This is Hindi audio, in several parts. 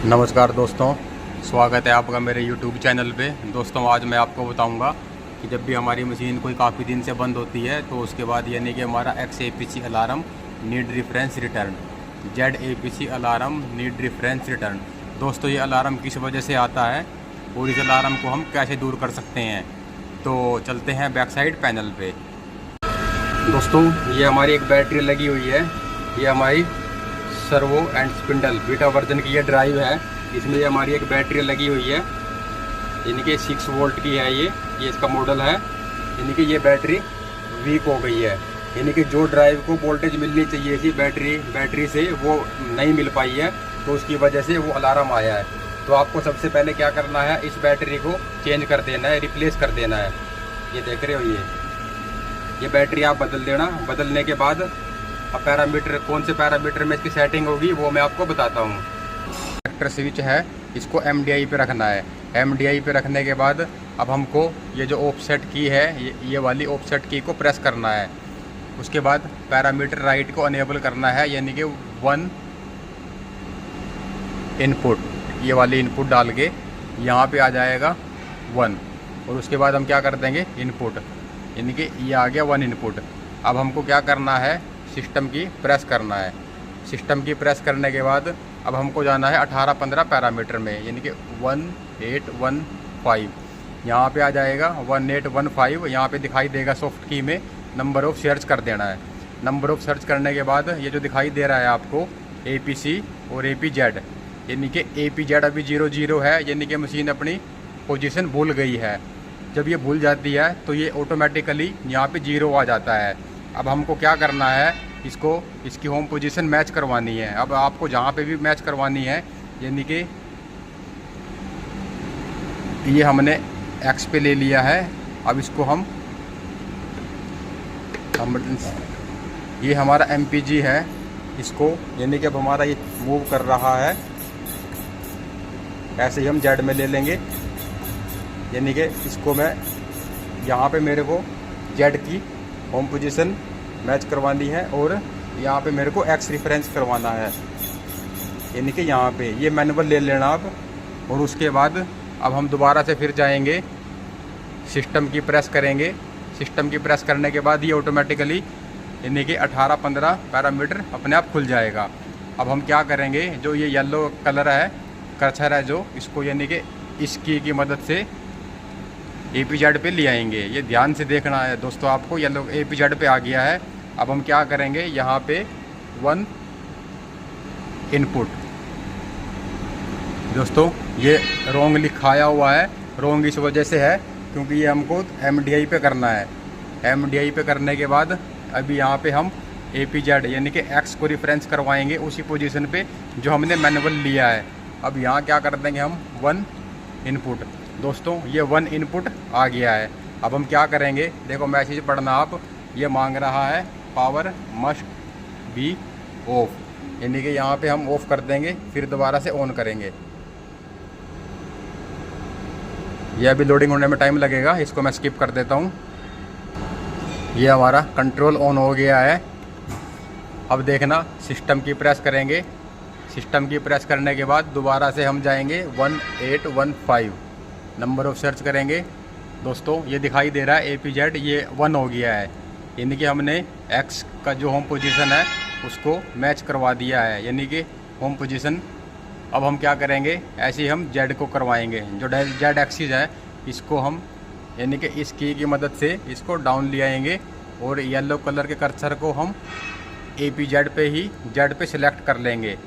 नमस्कार दोस्तों, स्वागत है आपका मेरे YouTube चैनल पे। दोस्तों आज मैं आपको बताऊंगा कि जब भी हमारी मशीन कोई काफ़ी दिन से बंद होती है तो उसके बाद यानी कि हमारा XAPC alarm need reference return, ZAPC alarm need reference return. दोस्तों ये अलार्म किस वजह से आता है और इस अलार्म को हम कैसे दूर कर सकते हैं, तो चलते हैं बैक साइड पैनल पे। दोस्तों ये हमारी एक बैटरी लगी हुई है, ये हमारी servo and spindle beta version की ये ड्राइव है। इसमें ये हमारी एक बैटरी लगी हुई है, यानी कि 6 वोल्ट की है। ये इसका मॉडल है। यानी कि ये बैटरी वीक हो गई है, यानी कि जो ड्राइव को वोल्टेज मिलनी चाहिए थी बैटरी से वो नहीं मिल पाई है, तो उसकी वजह से वो अलार्म आया है। तो आपको सबसे पहले क्या करना है, इस बैटरी को चेंज कर देना है, रिप्लेस कर देना है। ये देख रहे हो, ये बैटरी आप बदल देना। बदलने के बाद अब पैरामीटर, कौन से पैरामीटर में इसकी सेटिंग होगी वो मैं आपको बताता हूँ। सेलेक्टर स्विच है, इसको MDI पे रखना है। MDI पे रखने के बाद अब हमको ये जो ऑफसेट की है, ये वाली ऑफसेट की को प्रेस करना है। उसके बाद पैरामीटर राइट को अनेबल करना है, यानी कि 1 इनपुट, ये वाली इनपुट डाल के यहाँ पे आ जाएगा 1। और उसके बाद हम क्या कर देंगे, इनपुट, यानी कि ये आ गया 1 इनपुट। अब हमको क्या करना है, सिस्टम की प्रेस करना है। सिस्टम की प्रेस करने के बाद अब हमको जाना है 18-15 पैरामीटर में, यानी कि 1815। यहाँ पे आ जाएगा 1815। यहाँ पे दिखाई देगा सॉफ्ट की में नंबर ऑफ सर्च कर देना है। नंबर ऑफ सर्च करने के बाद ये जो दिखाई दे रहा है आपको APC और APZ, यानी कि APZ अभी 00 है, यानी कि मशीन अपनी पोजीशन भूल गई है। जब ये भूल जाती है तो ये ऑटोमेटिकली यहाँ पे 0 आ जाता है। अब हमको क्या करना है, इसकी होम पोजीशन मैच करवानी है। अब आपको जहाँ पे भी मैच करवानी है, यानी कि ये हमने X पे ले लिया है। अब इसको हम ये हमारा MPG है, इसको यानी कि अब हमारा ये मूव कर रहा है, ऐसे ही हम Z में ले लेंगे। यानी कि इसको मैं यहाँ पे मेरे को Z की होम पोजीशन मैच करवानी है और यहाँ पे मेरे को X रेफरेंस करवाना है, यानी कि यहाँ पे ये मैनुअल ले लेना आप। और उसके बाद अब हम दोबारा से फिर जाएंगे, सिस्टम की प्रेस करेंगे। सिस्टम की प्रेस करने के बाद ये ऑटोमेटिकली यानी कि 18-15 पैरामीटर अपने आप खुल जाएगा। अब हम क्या करेंगे, जो ये येलो कलर है, कर्सर है जो, इसको यानी कि इस की मदद से APZ पे ले आएंगे। ये ध्यान से देखना है दोस्तों आपको, येलो APZ पे आ गया है। अब हम क्या करेंगे, यहाँ पे 1 इनपुट। दोस्तों ये रॉन्ग लिखाया हुआ है, रॉन्ग इस वजह से है क्योंकि ये हमको MDI पे करना है। MDI पे करने के बाद अभी यहाँ पे हम APZ यानी कि X को रेफरेंस करवाएंगे उसी पोजीशन पे जो हमने मैनुअल लिया है। अब यहाँ क्या कर देंगे हम 1 इनपुट। दोस्तों ये 1 इनपुट आ गया है। अब हम क्या करेंगे, देखो मैसेज पढ़ना आप, ये मांग रहा है पावर मस्ट बी ऑफ, यानी कि यहाँ पे हम ऑफ कर देंगे, फिर दोबारा से ऑन करेंगे। ये अभी लोडिंग होने में टाइम लगेगा, इसको मैं स्किप कर देता हूँ। ये हमारा कंट्रोल ऑन हो गया है। अब देखना, सिस्टम की प्रेस करेंगे। सिस्टम की प्रेस करने के बाद दोबारा से हम जाएंगे 1815, नंबर ऑफ सर्च करेंगे। दोस्तों ये दिखाई दे रहा है APZ, ये 1 हो गया है, यानी कि हमने X का जो होम पोजीशन है उसको मैच करवा दिया है, यानी कि होम पोजीशन। अब हम क्या करेंगे, ऐसे ही हम Z को करवाएंगे। जो Z एक्सिस है इसको हम यानी कि इस की मदद से इसको डाउन ले आएंगे और येलो कलर के कर्सर को हम APZ पे ही Z पे सिलेक्ट कर लेंगे।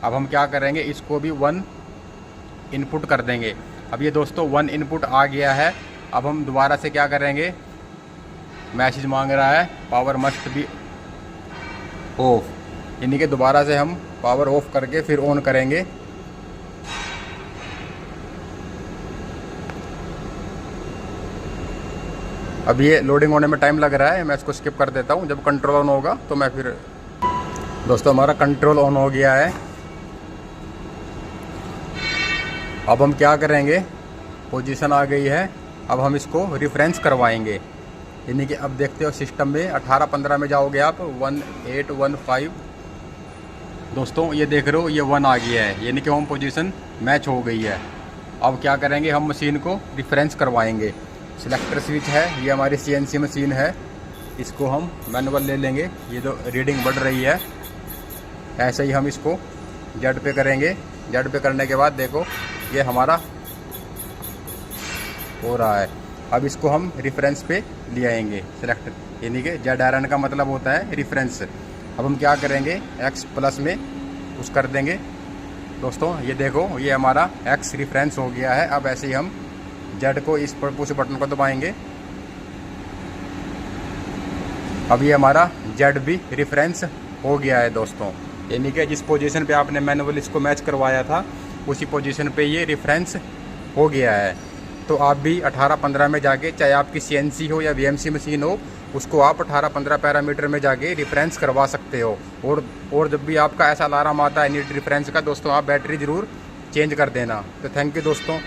अब हम क्या करेंगे, इसको भी 1 इनपुट कर देंगे। अब ये दोस्तों 1 इनपुट आ गया है। अब हम दोबारा से क्या करेंगे, मैसेज मांग रहा है पावर मस्ट बी ऑफ, यानी कि दोबारा से हम पावर ऑफ करके फिर ऑन करेंगे। अब ये लोडिंग होने में टाइम लग रहा है, मैं इसको स्किप कर देता हूँ। जब कंट्रोल ऑन होगा तो मैं फिर, दोस्तों हमारा कंट्रोल ऑन हो गया है। अब हम क्या करेंगे, पोजीशन आ गई है, अब हम इसको रेफरेंस करवाएंगे। यानी कि अब देखते हो सिस्टम में 18-15 में जाओगे आप, 1815 दोस्तों ये देख रहे हो, ये 1 आ गया है, यानी कि होम पोजीशन मैच हो गई है। अब क्या करेंगे, हम मशीन को रिफरेंस करवाएंगे। सिलेक्टर स्विच है, ये हमारी CNC मशीन है, इसको हम मैनुअल ले लेंगे। ये जो रीडिंग बढ़ रही है, ऐसे ही हम इसको जेड पे करेंगे। जेड पे करने के बाद देखो ये हमारा हो रहा है। अब इसको हम रेफरेंस पे ले आएंगे सिलेक्ट, यानी कि जेड आयरन का मतलब होता है रेफरेंस। अब हम क्या करेंगे, X प्लस में पुश कर देंगे। दोस्तों ये देखो, ये हमारा X रेफरेंस हो गया है। अब ऐसे ही हम जेड को इस पर पुश बटन को दबाएंगे। अब ये हमारा जेड भी रेफरेंस हो गया है दोस्तों, यानी कि जिस पोजीशन पे आपने मैनुअल इसको मैच करवाया था उसी पोजीशन पे ये रेफरेंस हो गया है। तो आप भी 18-15 में जाके, चाहे आपकी CNC हो या VMC मशीन हो, उसको आप 18-15 पैरामीटर में जाके रेफरेंस करवा सकते हो। और जब भी आपका ऐसा अलार्म आता है नीड रेफरेंस का, दोस्तों आप बैटरी ज़रूर चेंज कर देना। तो थैंक यू दोस्तों।